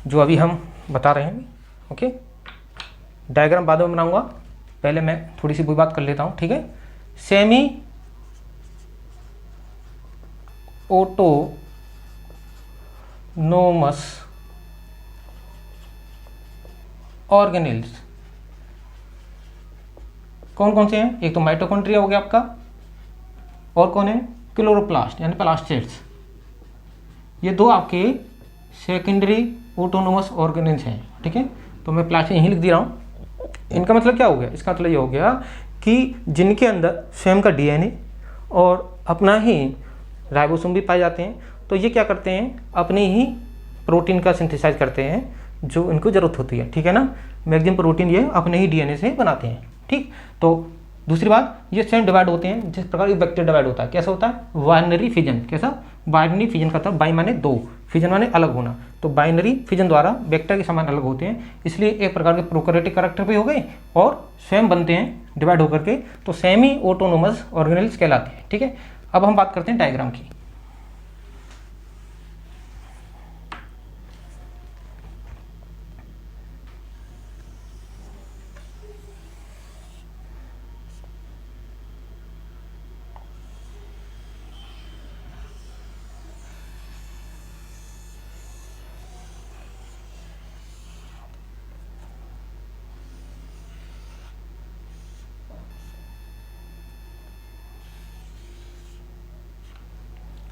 जो अभी हम बता रहे हैं। ओके, डायग्राम बाद में बनाऊंगा, पहले मैं थोड़ी सी वही बात कर लेता हूँ। ठीक है, सेमी ऑटोनोमस ऑर्गेनेल्स कौन कौन से हैं? एक तो माइटोकॉन्ड्रिया हो गया आपका, और कौन है? क्लोरोप्लास्ट यानी प्लास्टिड्स। ये दो आपके सेकेंडरी ऑटोनोमस ऑर्गेनेल्स हैं। ठीक है, तो मैं प्लास्टिड यहीं लिख दे रहा हूँ। इनका मतलब क्या हो गया? इसका मतलब ये हो गया कि जिनके अंदर स्वयं का डीएनए और अपना ही राइबोसोम भी पाए जाते हैं, तो ये क्या करते हैं? अपने ही प्रोटीन का सिंथेसाइज करते हैं जो इनको जरूरत होती है। ठीक है ना, मैक्सिमम प्रोटीन ये अपने ही डीएनए से बनाते हैं। ठीक, तो दूसरी बात, ये स्वयं डिवाइड होते हैं जिस प्रकार एक बैक्टीरिया डिवाइड होता है। कैसा होता है? Binary fission. कैसा? बाइनरी फिजन करता है। बाई माने दो, फिजन माने अलग होना, तो बाइनरी फिजन द्वारा बैक्टीरिया के समान अलग होते हैं, इसलिए एक प्रकार के प्रोकैरियोटिक कैरेक्टर भी हो गए और स्वयं बनते हैं डिवाइड होकर के, तो सेमी ऑटोनोमस ऑर्गेनेल्स कहलाते हैं। ठीक है, अब हम बात करते हैं डायग्राम की।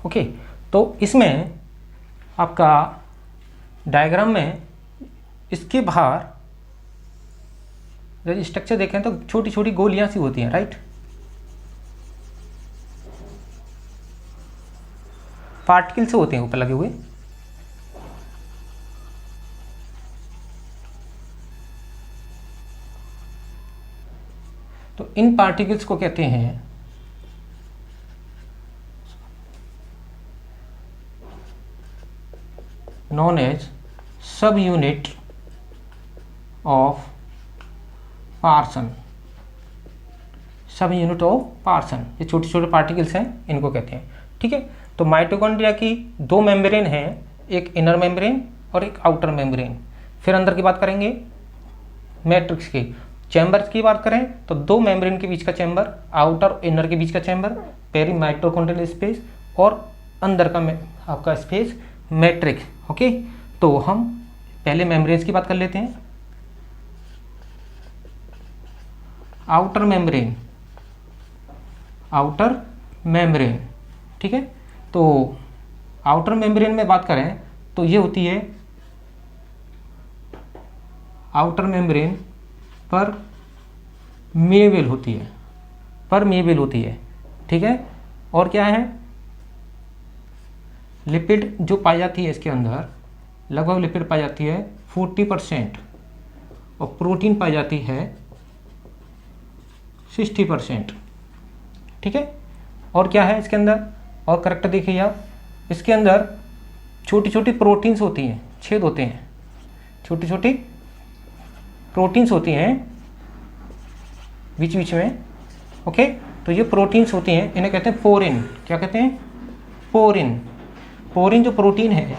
ओके, तो इसमें आपका डायग्राम में इसके बाहर यदि स्ट्रक्चर देखें तो छोटी छोटी गोलियां सी होती हैं, राइट? पार्टिकल से होते हैं ऊपर लगे हुए। तो इन पार्टिकल्स को कहते हैं known as sub unit of पार्सन। सब यूनिट ऑफ पार्सन, ये छोटे छोटे पार्टिकल्स हैं, इनको कहते हैं। ठीक है, तो माइटोकॉन्ड्रिया की दो मेम्ब्रेन हैं, एक इनर मेम्ब्रेन और एक आउटर मेम्ब्रेन। फिर अंदर की बात करेंगे मैट्रिक्स की। चैम्बर्स की बात करें तो दो मेम्ब्रेन के बीच का चैम्बर, आउटर और इनर के बीच का चैम्बर पेरी माइटोकॉन्ड्रियल स्पेस, और अंदर का आपका स्पेस मैट्रिक्स। ओके, तो हम पहले मेम्ब्रेन्स की बात कर लेते हैं। Outer membrane, outer membrane. ठीक है, तो आउटर मेम्ब्रेन में बात करें तो ये होती है आउटर मेम्ब्रेन पर मेबल होती है, पर मेबल होती है। ठीक है, और क्या है? लिपिड जो पाई जाती है इसके अंदर, लगभग लिपिड पाई जाती है 40% और प्रोटीन पाई जाती है 60%। ठीक है, और क्या है इसके अंदर? और करेक्टर देखिए आप, इसके अंदर छोटी छोटी प्रोटीन्स होती हैं, छेद होते हैं, छोटी छोटी प्रोटीन्स होती हैं बीच बीच में। ओके, तो ये प्रोटीन्स होती हैं, इन्हें कहते हैं पोरिन। क्या कहते हैं? पोरिन। पोरिन जो प्रोटीन है,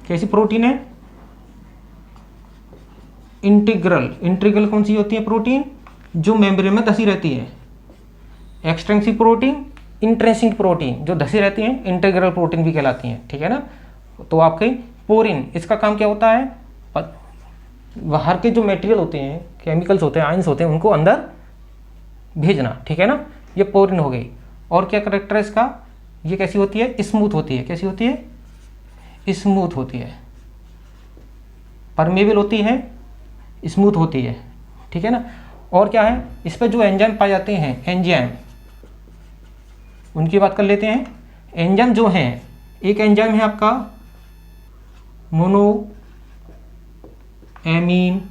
कैसी प्रोटीन है? इंटीग्रल। इंटीग्रल कौन सी होती है प्रोटीन? जो मेम्ब्रेन में धसी रहती है। एक्सट्रिंसिक प्रोटीन, इंट्रिंसिक प्रोटीन, जो धसी रहती हैं इंटीग्रल प्रोटीन भी कहलाती हैं। ठीक है ना, तो आपके पोरिन, इसका काम क्या होता है? बाहर के जो मटेरियल होते हैं, केमिकल्स होते हैं, आयंस होते हैं, उनको अंदर भेजना। ठीक है ना, ये पोरिन हो गई। और क्या करेक्टर है इसका? ये कैसी होती है? स्मूथ होती है। कैसी होती है? स्मूथ होती है। परमेबल होती है, स्मूथ होती है। ठीक है ना, और क्या है? इस पर जो एंजाइम पाए जाते हैं, एंजाइम, उनकी बात कर लेते हैं। एंजाइम जो हैं, एक एंजाइम है आपका मोनो एमीन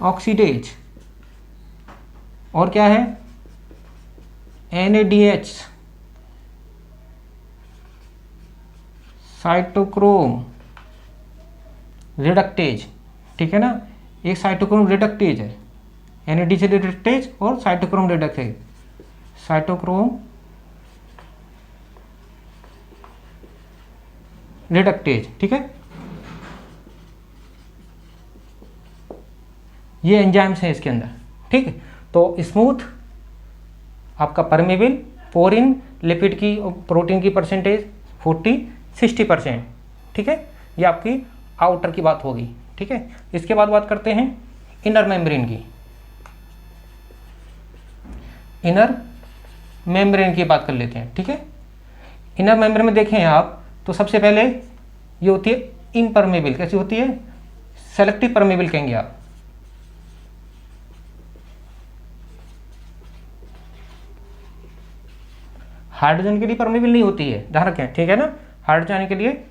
ऑक्सीडेज, और क्या है? NADH cytochrome reductase. ठीक है ना, एक साइटोक्रोम रिडक्टेज है, NADH रिडक्टेज और साइटोक्रोम रिडक्टेज। साइटोक्रोम रिडक्टेज, ठीक है। ये एंजाइम्स हैं इसके अंदर, ठीक है। तो स्मूथ आपका परमेबल, पोरिन, लिपिड की प्रोटीन की परसेंटेज 40-60%, ठीक है। ये आपकी आउटर की बात होगी, ठीक है। इसके बाद बात करते हैं इनर मेम्ब्रेन की। इनर मेम्ब्रेन की बात कर लेते हैं, ठीक है। इनर मेम्ब्रेन में देखें आप तो सबसे पहले ये होती है इम्परमेबल। कैसी होती है? सेलेक्टिव परमेबल कहेंगे आप। हाइड्रोजन के लिए परमेबल नहीं होती है, ध्यान रखें, ठीक है ना। हाइड्रोजन के लिए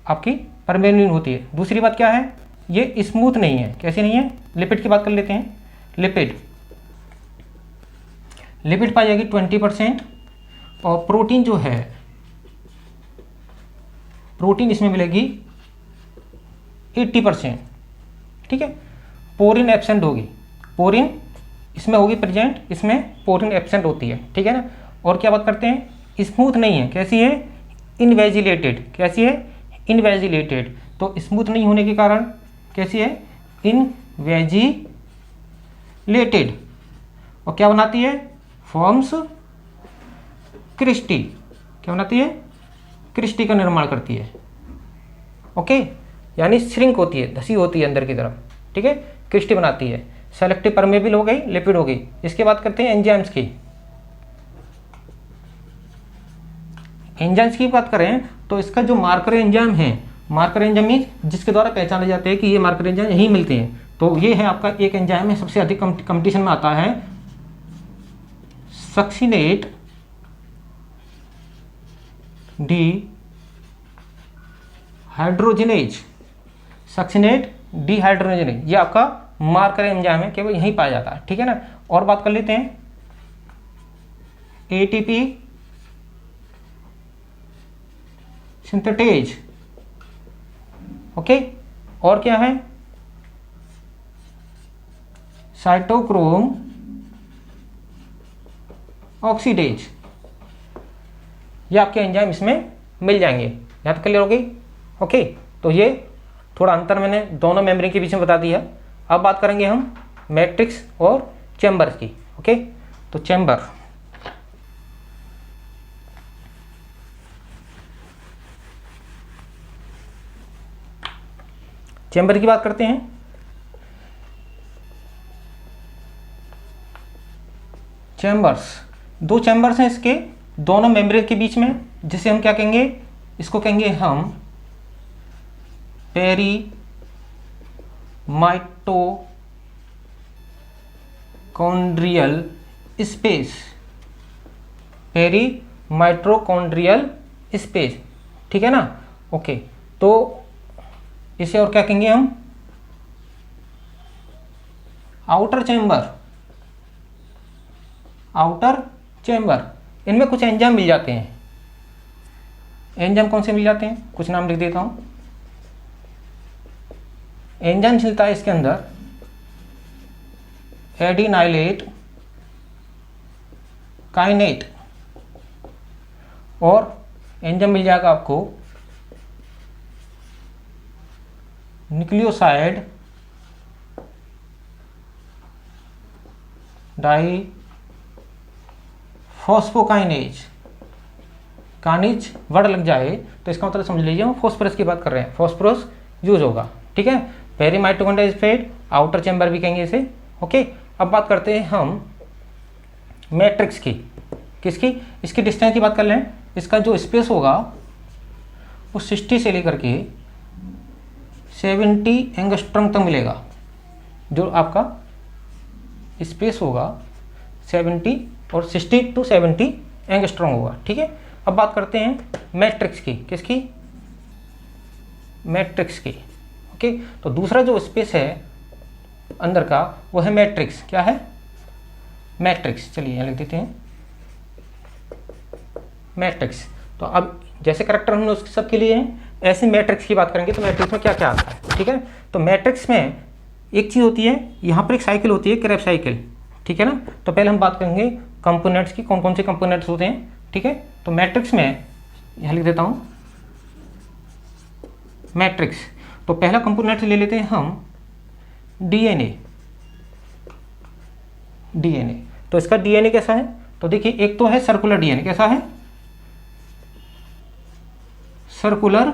आपकी परमेबल नहीं होती है। दूसरी बात क्या है? ये स्मूथ नहीं है। कैसी नहीं है? लिपिड की बात कर लेते हैं। लिपिड पाई जाएगी 20%, और प्रोटीन जो है, प्रोटीन इसमें मिलेगी 80%, ठीक है। पोरिन एब्सेंट होगी, पोरिन इसमें होगी प्रेजेंट, इसमें पोरिन एब्सेंट होती है, ठीक है ना। और क्या बात करते हैं? स्मूथ नहीं है। कैसी है? इनवेजिलेटेड। कैसी है? इनवेजिलेटेड। तो स्मूथ नहीं होने के कारण कैसी है? इनवेजिलेटेड। और क्या बनाती है? Forms cristae. क्या बनाती है? क्रिस्टी का निर्माण करती है, ओके। यानी श्रिंक होती है, धसी होती है अंदर की तरफ, ठीक है। क्रिस्टी बनाती है। सेलेक्टिव परमेबल हो गई, लिपिड हो गई। इसके बाद करते हैं एंजाइम्स की। एंजाइम्स की बात करें तो इसका जो मार्कर एंजाइम है, मार्कर एंजाइम मीन्स जिसके द्वारा पहचाने जाते हैं कि ये मार्कर एंजाइम यहीं मिलते हैं, तो ये है आपका एक एंजाइम है, सबसे अधिक कंपटीशन में आता है, सक्सिनेट डीहाइड्रोजिनेज। सक्सिनेट डीहाइड्रोजिनेज ये आपका मार्कर एंजाइम है, केवल यहीं पाया जाता है, ठीक है ना। और बात कर लेते हैं एटीपी सिंथेटेज, ओके। और क्या है? Cytochrome oxidase. ये आपके एंजाइम इसमें मिल जाएंगे। याद क्लियर हो गई? ओके। तो ये थोड़ा अंतर मैंने दोनों मेम्ब्रेन के बीच में बता दिया। अब बात करेंगे हम मैट्रिक्स और चैम्बर्स की, ओके। तो चैम्बर की बात करते हैं। चैम्बर्स, दो चैम्बर्स हैं इसके, दोनों मेम्ब्रेन के बीच में, जिसे हम क्या कहेंगे? इसको कहेंगे हम पेरीमाइटोकॉन्ड्रियल स्पेस। पेरीमाइटोकॉन्ड्रियल स्पेस, ठीक है ना, ओके। तो इसे और क्या कहेंगे हम? Outer chamber. आउटर चैम्बर, इनमें कुछ एंजाइम मिल जाते हैं। एंजाइम कौन से मिल जाते हैं? कुछ नाम लिख देता हूं। एंजाइम मिलता है इसके अंदर एडिनाइलेट काइनेट, और एंजाइम मिल जाएगा आपको न्यूक्लियोसाइड डाइफॉस्फोकाइनेज। काइनेज वर्ड लग जाए तो इसका मतलब समझ लीजिए हम फॉस्फोरस की बात कर रहे हैं, फॉस्फोरस यूज होगा, ठीक है। पेरीमाइटोकॉन्ड्रियल स्पेस, आउटर चैम्बर भी कहेंगे इसे, ओके। अब बात करते हैं हम मैट्रिक्स की। किसकी? इसकी डिस्टेंस की बात कर लें। इसका जो स्पेस होगा वो 60 से लेकर के 70 एंगस्ट्रॉम तक मिलेगा। जो आपका स्पेस होगा 70 और 60 to 70 एंगस्ट्रॉम होगा, ठीक है। अब बात करते हैं मैट्रिक्स की। किसकी? मैट्रिक्स की, ओके। तो दूसरा जो स्पेस है अंदर का वो है मैट्रिक्स। क्या है? मैट्रिक्स। चलिए यहाँ लिख देते हैं मैट्रिक्स। तो अब जैसे करेक्टर हमने उसके सब के लिए हैं, ऐसे मैट्रिक्स की बात करेंगे तो मैट्रिक्स में क्या क्या आता है, ठीक है। तो मैट्रिक्स में एक चीज़ होती है, यहाँ पर एक साइकिल होती है, क्रेब्स साइकिल, ठीक है ना। तो पहले हम बात करेंगे कंपोनेंट्स की, कौन कौन से कंपोनेंट्स होते हैं, ठीक है। तो मैट्रिक्स में यहाँ लिख देता हूँ मैट्रिक्स। तो पहला कंपोनेंट ले लेते हैं हम डीएनए। डीएनए, तो इसका डीएनए कैसा है? तो देखिए, एक तो है सर्कुलर डीएनए। कैसा है? Circular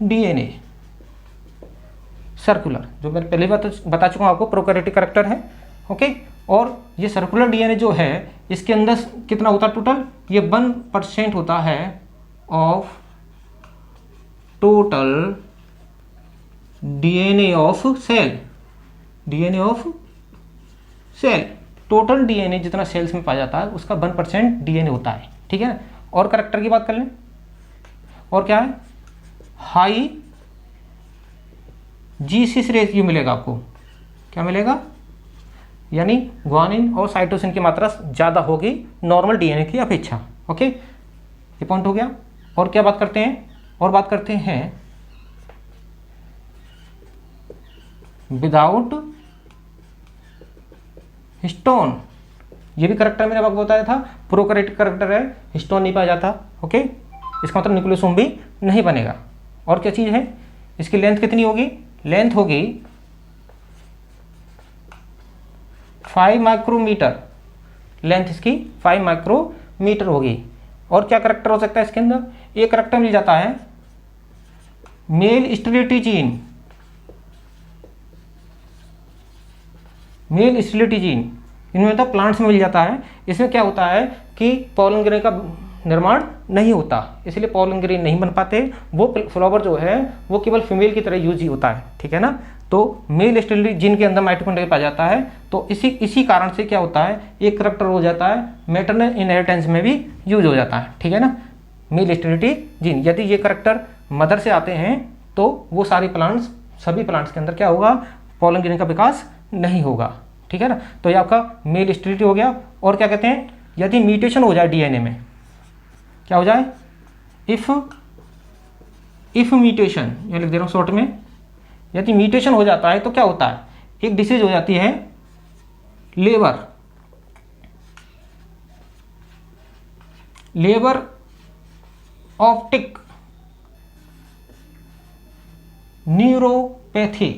DNA. सर्कुलर, जो मैंने पहले बता चुका हूं आपको, प्रोकैरियोटिक कैरेक्टर है। ओके, और ये सर्कुलर डीएनए जो है, इसके अंदर कितना होता है टोटल? ये 1% होता है of total DNA of cell. DNA of cell, total DNA जितना सेल्स में पाया जाता है उसका 1% डीएनए होता है। ठीक है ना? और कैरेक्टर की बात कर लें, और क्या है? हाई जी6 रेशियो मिलेगा आपको। क्या मिलेगा? यानी ग्वानिन और साइटोसिन की मात्रा ज़्यादा होगी नॉर्मल डीएनए की अपेक्षा। ओके, ये पॉइंट हो गया। और क्या बात करते हैं? और बात करते हैं विदाउट हिस्टोन। ये भी करेक्टर मैंने आपको बताया था, प्रोकैरियोटिक करेक्टर है, हिस्टोन नहीं पाया जाता। ओके, इसका मतलब न्यूक्लियोसोम भी नहीं बनेगा। और क्या चीज़ है? इसकी लेंथ कितनी होगी? लेंथ होगी 5 माइक्रोमीटर। लेंथ इसकी 5 माइक्रोमीटर होगी। और क्या करेक्टर हो सकता है इसके अंदर? एक करेक्टर मिल जाता है male sterility gene. Male sterility gene इनमें तो प्लांट्स में मिल जाता है। इसमें क्या होता है कि पॉलन ग्रेन का निर्माण नहीं होता, इसलिए पॉलन ग्रेन नहीं बन पाते। वो फ्लावर जो है वो केवल फीमेल की तरह यूज ही होता है। ठीक है ना? तो मेल स्टेरिलिटी जीन के अंदर माइटोकॉन्ड्रिया पाया जाता है। तो इसी कारण से क्या होता है, एक करेक्टर हो जाता है मैटरनल इनहेरिटेंस में भी यूज हो जाता है। ठीक है ना? मेल स्टेरिलिटी जीन, यदि ये करेक्टर मदर से आते हैं तो वो सभी प्लांट्स के अंदर क्या होगा? पॉलन ग्रेन का विकास नहीं होगा। ठीक है ना? तो ये आपका मेल स्टेरिलिटी हो गया। और क्या कहते हैं? यदि म्यूटेशन हो जाए डीएनए में, क्या हो जाए? इफ म्यूटेशन, ये लिख दे रहा हूँ शॉर्ट में, यदि म्यूटेशन हो जाता है तो क्या होता है? एक डिसीज हो जाती है labour optic neuropathy.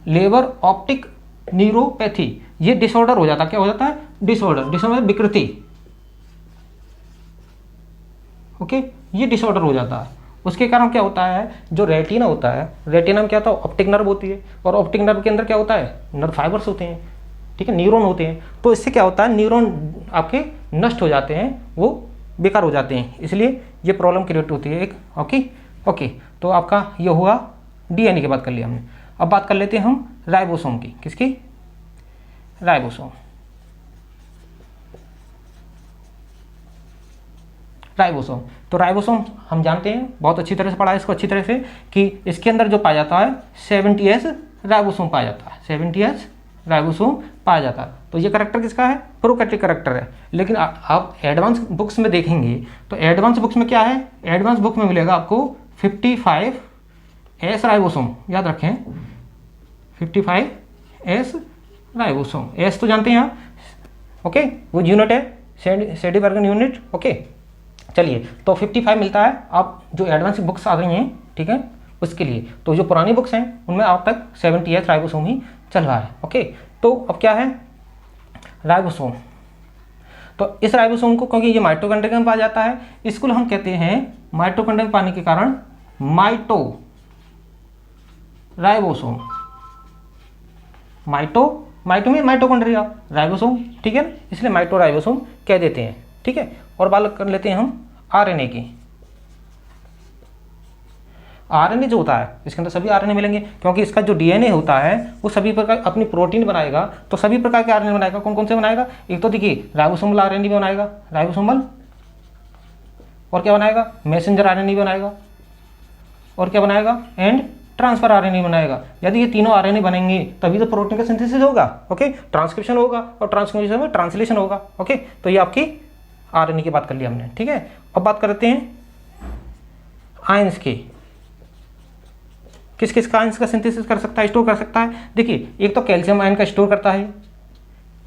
Labour optic neuropathy, ये डिसऑर्डर हो जाता है। क्या हो जाता है? डिसऑर्डर विकृति। ओके, ये डिसऑर्डर हो जाता है। उसके कारण क्या होता है? जो रेटिना होता है, रेटिना में क्या होता है? ऑप्टिक नर्व होती है, और ऑप्टिक नर्व के अंदर क्या होता है? नर्व फाइबर्स होते हैं। ठीक है, न्यूरॉन होते हैं। तो इससे क्या होता है? न्यूरॉन आपके नष्ट हो जाते हैं, वो बेकार हो जाते हैं, इसलिए ये प्रॉब्लम क्रिएट होती है एक। ओके, तो आपका ये हुआ डीएनए की बात कर लिया हमने। अब बात कर लेते हैं हम राइबोसोम की। किसकी? राइबोसोम। तो राइबोसोम हम जानते हैं, बहुत अच्छी तरह से पढ़ा है इसको अच्छी तरह से, कि इसके अंदर जो पाया जाता है 70S राइबोसोम पाया जाता है। 70S राइबोसोम पाया जाता है। तो ये करेक्टर किसका है? प्रोकैरियोटिक करेक्टर है। लेकिन आप एडवांस बुक्स में देखेंगे तो एडवांस बुक्स में क्या है? एडवांस बुक में मिलेगा आपको 55S राइबोसोम। याद रखें, 55S राइबोसोम। एस तो जानते हैं आप। ओके, वो यूनिट है, सेंटीवर्गन यूनिट। ओके, चलिए, तो 55 मिलता है आप जो एडवांस बुक्स आ रही हैं, ठीक है, उसके लिए। तो जो पुरानी बुक्स हैं उनमें आप तक 70S राइबोसोम ही चल रहा है। ओके, तो अब क्या है? राइबोसोम। तो इस राइबोसोम को, क्योंकि ये माइटोकॉन्ड्रिया में पाया जाता है, इसको हम कहते हैं माइटोकॉन्ड्रिया में पाने के कारण राइबोसोम। माइटो में माइटोकॉन्ड्रिया, राइबोसोम। ठीक है ना? इसलिए माइटो राइबोसोम कह देते हैं। ठीक है, और बात कर लेते हैं हम आरएनए की। आरएनए जो होता है, इसके अंदर सभी आरएनए मिलेंगे, क्योंकि इसका जो डीएनए होता है वो सभी प्रकार अपनी प्रोटीन बनाएगा। तो सभी प्रकार के आरएनए बनाएगा। कौन कौन से बनाएगा? एक तो देखिए राइबोसोमल आरएनए बनाएगा, राइबोसोमल। और क्या बनाएगा? मैसेंजर आरएनए बनाएगा। और क्या बनाएगा? एंड ट्रांसफर आरएनए बनाएगा। यदि ये तीनों आरएनए बनेंगे तभी तो प्रोटीन का सिंथेसिस होगा। ओके, ट्रांसक्रिप्शन होगा, और ट्रांसक्रिप्शन में ट्रांसलेशन होगा। ओके, तो ये आपकी आरएनए की बात कर ली हमने। ठीक है, अब बात करते हैं आयंस की। किस किस का आयंस का सिंथेसिस कर सकता है, स्टोर कर सकता है? देखिए, एक तो कैल्शियम आयन का स्टोर करता है।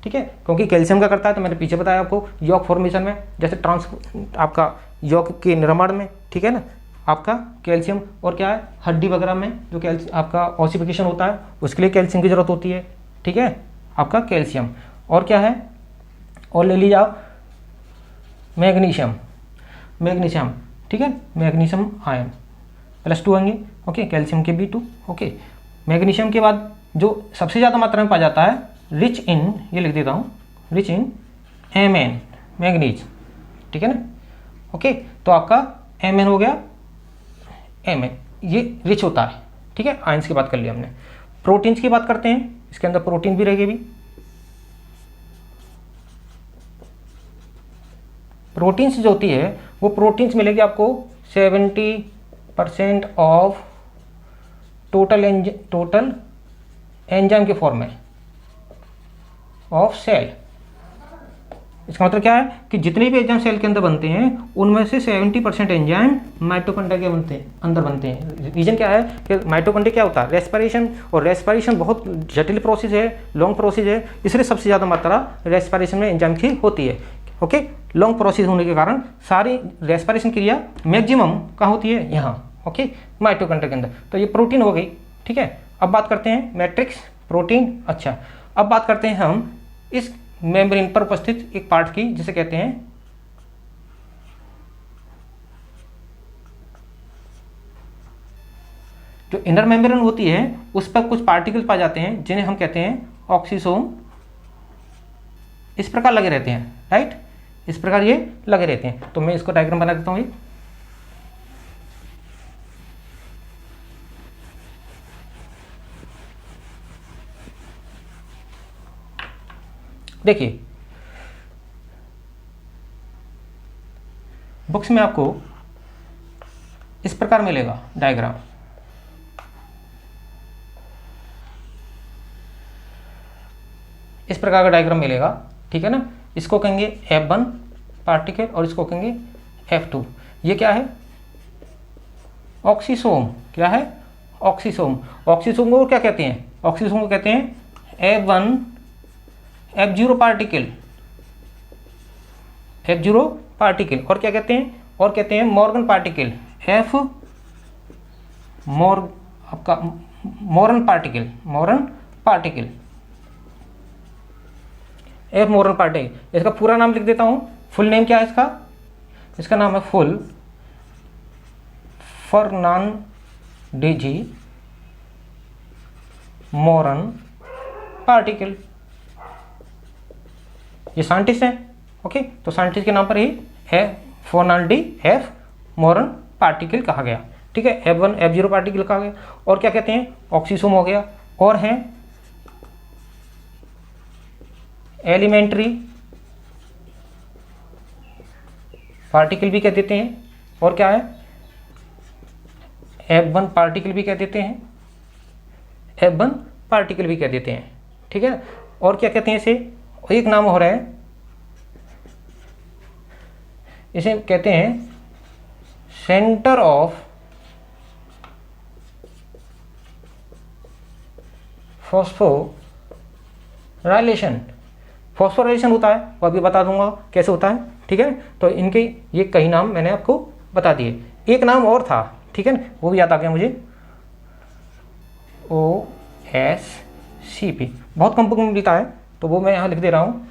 ठीक है, क्योंकि कैल्शियम का करता है, तो मैंने पीछे बताया आपको, यॉक फॉर्मेशन में, जैसे आपका यौगिक के निर्माण में, ठीक है ना, आपका कैल्शियम, और क्या है, हड्डी वगैरह में जो कैल्शियम आपका ऑसिफिकेशन होता है उसके लिए कैल्शियम की ज़रूरत होती है, ठीक है, आपका कैल्शियम। और क्या है, और ले लीजिए आप मैग्नीशियम, मैग्नीशियम, ठीक है, मैग्नीशियम आयन +2 होंगे, ओके, कैल्शियम के B2, ओके। मैग्नीशियम के बाद जो सबसे ज़्यादा मात्रा में पाया जाता है, रिच इन, ये लिख देता हूँ, रिच इन Mn, मैग्नीज, ठीक है ना, ओके। तो आपका Mn हो गया, Mn ये रिच होता है, ठीक है। आयंस की बात कर लिया हमने। प्रोटीन्स की बात करते हैं, इसके अंदर प्रोटीन भी रहेगी भी। प्रोटीन्स जो होती है वो प्रोटीन्स मिलेगी आपको 70% ऑफ टोटल एंजाइम के फॉर्म में ऑफ सेल। इसका मतलब क्या है कि जितने भी एंजाइम सेल के अंदर बनते हैं उनमें से 70% एंजाइम माइटोकॉन्ड्रिया के अंदर बनते हैं। रीजन क्या है कि माइटोकॉन्ड्रिया क्या होता है, रेस्पिरेशन, और रेस्पिरेशन बहुत जटिल प्रोसेस है, लॉन्ग प्रोसेस है, इसलिए सबसे ज़्यादा मात्रा रेस्पिरेशन में एंजाइम की होती है, ओके। लॉन्ग प्रोसेस होने के कारण सारी रेस्पिरेशन क्रिया मैक्सिमम कहाँ होती है, यहाँ, ओके, माइटोकॉन्ड्रिया के अंदर। तो ये प्रोटीन हो गई, ठीक है। अब बात करते हैं मैट्रिक्स प्रोटीन। अच्छा, अब बात करते हैं हम इस मेम्ब्रेन पर उपस्थित एक पार्ट की, जिसे कहते हैं जो इनर मेम्ब्रेन होती है उस पर कुछ पार्टिकल पाए जाते हैं जिन्हें हम कहते हैं ऑक्सीसोम। इस प्रकार लगे रहते हैं, राइट, इस प्रकार ये लगे रहते हैं। तो मैं इसको डायग्राम बना देता हूँ। ये देखिए, बुक्स में आपको इस प्रकार मिलेगा डायग्राम। इस प्रकार का डायग्राम मिलेगा, ठीक है ना। इसको कहेंगे F1 पार्टिकल और इसको कहेंगे F2। ये क्या है, ऑक्सीसोम। क्या है, ऑक्सीसोम। ऑक्सीसोम को क्या कहते हैं, ऑक्सीसोम को कहते हैं F1 F0 particle, F0 particle. और क्या कहते हैं, और कहते हैं मॉर्गन पार्टिकल, आपका Morgan particle, Morgan particle, F Morgan particle. इसका पूरा नाम लिख देता हूँ। फुल नेम क्या है इसका, इसका नाम है फुल फर्नांडिजी मॉर्गन पार्टिकल। ये साइंटिस्ट हैं, ओके। तो साइंटिस्ट के नाम पर ही फर्नांडी F मॉर्गन पार्टिकल कहा गया, ठीक है, F1 F0 पार्टिकल कहा गया। और क्या कहते हैं, ऑक्सीसोम हो गया। और हैं एलिमेंट्री पार्टिकल भी कह देते हैं। और क्या है, F1 पार्टिकल भी कह देते हैं, F1 पार्टिकल भी कह देते हैं, ठीक है। और क्या कहते हैं इसे, एक नाम हो रहा है, इसे कहते हैं सेंटर ऑफ फॉस्फोराइलेशन। फॉस्फोराइलेशन होता है, वो अभी बता दूंगा कैसे होता है, ठीक है। तो इनके ये कई नाम मैंने आपको बता दिए। एक नाम और था, ठीक है ना, वो भी याद आ गया मुझे, OSCP। बहुत कम बुक में मिलता है तो वो मैं यहाँ लिख दे रहा हूँ,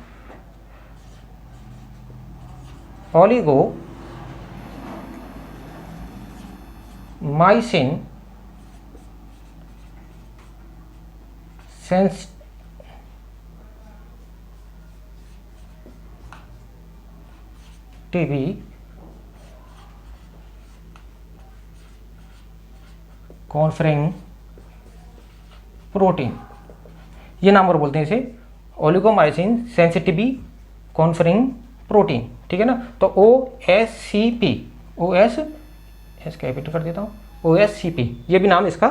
ओलिगो माइसिन सेंसिटिव कॉन्फरिंग प्रोटीन, ये नाम और बोलते हैं इसे, ओलिगोमाइसिन सेंसिटिव कॉन्फरिंग प्रोटीन, ठीक है ना। तो OSCP, एस कैपिटल कर देता हूँ, OSCP, ये भी नाम इसका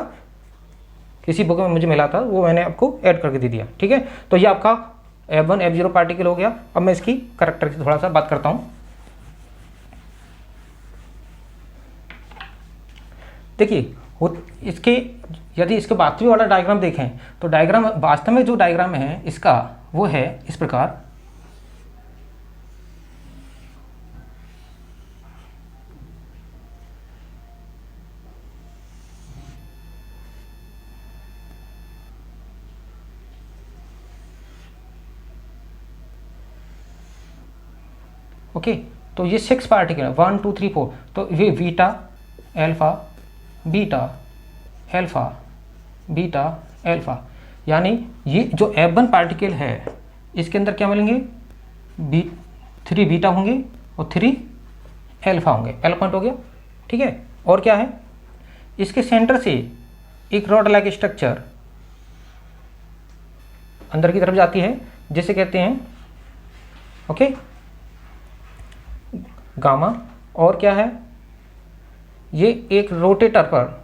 किसी बुक में मुझे मिला था, वो मैंने आपको ऐड करके दे दिया, ठीक है। तो ये आपका F1 F0 पार्टिकल हो गया। अब मैं इसकी करैक्टर की थोड़ा सा बात करता हूँ। देखिए, इसके यदि इसके वास्तविक वाला डायग्राम देखें तो डायग्राम वास्तव में जो डायग्राम है इसका वो है इस प्रकार। ओके, तो ये 6 पार्टिकल है, 1 2 3 4, तो ये beta alpha beta alpha beta alpha, यानी ये जो F1 पार्टिकल है इसके अंदर क्या मिलेंगे, 3 बीटा होंगे और 3 अल्फा होंगे, एल पॉइंट हो गया, ठीक है। और क्या है, इसके सेंटर से एक रॉड लाइक स्ट्रक्चर अंदर की तरफ जाती है जिसे कहते हैं ओके गामा। और क्या है, ये एक रोटेटर पर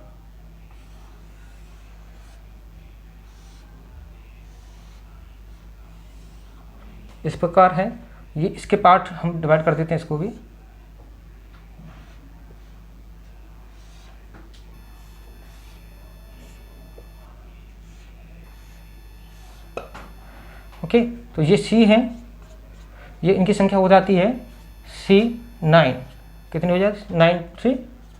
इस प्रकार है, ये इसके पार्ट हम डिवाइड कर देते हैं इसको भी, ओके। तो ये सी है, ये इनकी संख्या हो जाती है C9, कितनी हो जाती है, 9 से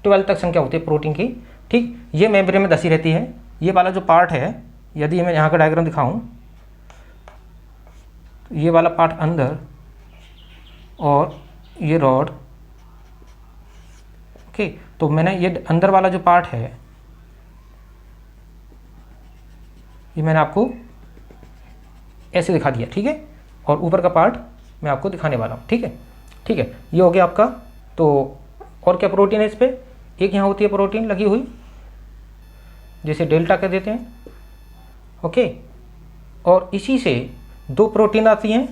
12 तक संख्या होती है प्रोटीन की, ठीक। ये मेम्ब्रेन में दसी रहती है। ये वाला जो पार्ट है, यदि मैं यहाँ का डायग्राम दिखाऊं तो ये वाला पार्ट अंदर और ये रॉड, ओके। तो मैंने ये अंदर वाला जो पार्ट है ये मैंने आपको ऐसे दिखा दिया, ठीक है। और ऊपर का पार्ट मैं आपको दिखाने वाला हूँ, ठीक है, ठीक है। ये हो गया आपका। तो और क्या प्रोटीन है इस पर, एक यहाँ होती है प्रोटीन लगी हुई जैसे डेल्टा कह देते हैं, ओके। और इसी से 2 प्रोटीन आती हैं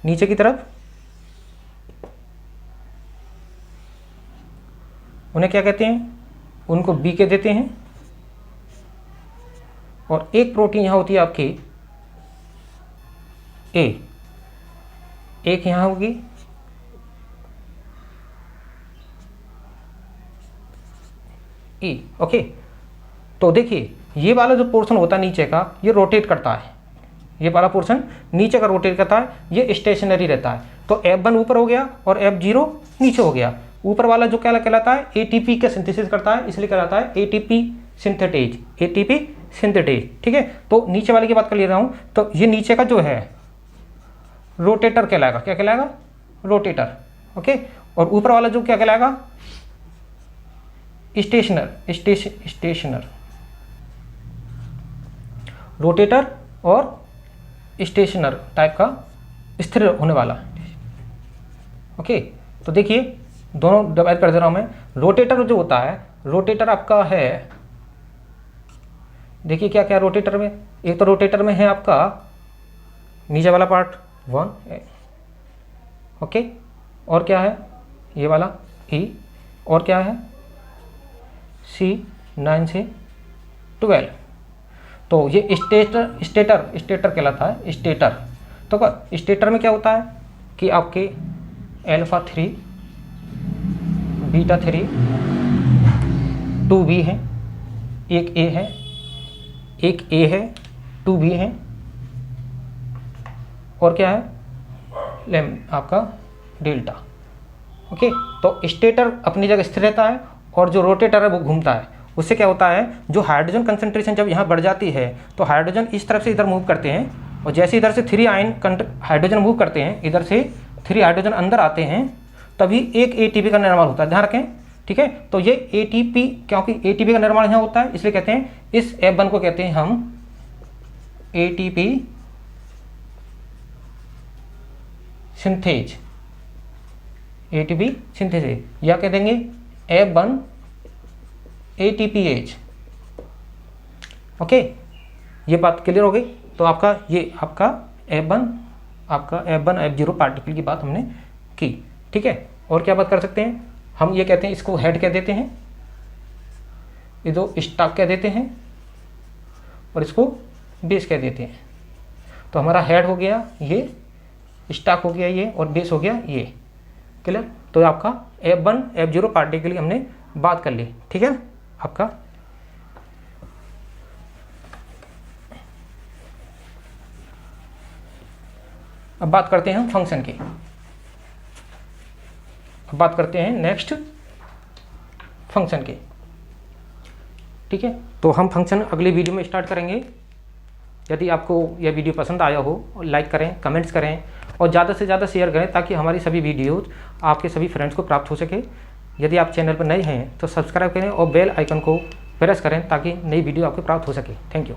नीचे की तरफ, उन्हें क्या कहते हैं, उनको बी के देते हैं। और एक प्रोटीन यहाँ होती है आपकी ए, एक यहाँ होगी ई, ओके। तो देखिए ये वाला जो पोर्शन होता है नीचे का, ये रोटेट करता है, ये वाला पोर्शन नीचे का रोटेट करता है, ये स्टेशनरी रहता है। तो F1 ऊपर हो गया और F0 नीचे हो गया। ऊपर वाला जो क्या कहलाता है, ATP का सिंथेसिस करता है, इसलिए कहलाता है ATP सिंथेटेज, ATP सिंथेटेज, ठीक है। तो नीचे वाले की बात कर ले रहा हूँ, तो ये नीचे का जो है रोटेटर कहलाएगा, क्या कहलाएगा, रोटेटर, ओके। और ऊपर वाला जो क्या कहलाएगा, स्टेशनर, रोटेटर और स्टेशनर टाइप का स्थिर होने वाला, ओके। तो देखिए दोनों डिवाइड कर दे रहा हूं मैं। रोटेटर जो होता है, रोटेटर आपका है, देखिए क्या क्या रोटेटर में, एक तो रोटेटर में है आपका नीचे वाला पार्ट 1, ओके। और क्या है, ये वाला E, और क्या है C9 से 12। तो ये स्टेटर कहलाता है, स्टेटर। तो स्टेटर में क्या होता है कि आपके अल्फा 3 बीटा 3 2B है, एक A है, एक A है, 2B है, और क्या है आपका डेल्टा, ओके। तो स्टेटर अपनी जगह स्थिर रहता है और जो रोटेटर है वो घूमता है। उससे क्या होता है, जो हाइड्रोजन कंसंट्रेशन जब यहाँ बढ़ जाती है तो हाइड्रोजन इस तरफ से इधर मूव करते हैं, और जैसे इधर से 3 आयन हाइड्रोजन मूव करते हैं, इधर से 3 हाइड्रोजन अंदर आते हैं, तभी एक ATP का निर्माण होता है, ध्यान रखें, ठीक है। तो ये ATP, क्योंकि ATP का निर्माण यहाँ होता है इसलिए कहते हैं, इस F1 को कहते हैं हम ATP सिंथेज, ATP सिंथेज, या कह देंगे F1 ATPase, ओके। ये बात क्लियर हो गई। तो आपका ये आपका F1 F0 पार्टिकल की बात हमने की, ठीक है। और क्या बात कर सकते हैं हम, ये कहते हैं इसको हेड कह देते हैं, ये दो स्टॉक कह देते हैं, और इसको बेस कह देते हैं। तो हमारा हेड हो गया ये, स्टॉक हो गया ये, और बेस हो गया ये, क्लियर। तो आपका F1 F0 पार्टिकल की हमने बात कर ली, ठीक है आपका। अब बात करते हैं हम फंक्शन की, अब बात करते हैं नेक्स्ट फंक्शन की, ठीक है। तो हम फंक्शन अगली वीडियो में स्टार्ट करेंगे। यदि आपको यह वीडियो पसंद आया हो, लाइक करें, कमेंट्स करें और ज़्यादा से ज़्यादा शेयर करें ताकि हमारी सभी वीडियोज़ आपके सभी फ्रेंड्स को प्राप्त हो सके। यदि आप चैनल पर नए हैं तो सब्सक्राइब करें और बेल आइकन को प्रेस करें ताकि नई वीडियो आपको प्राप्त हो सके। Thank you.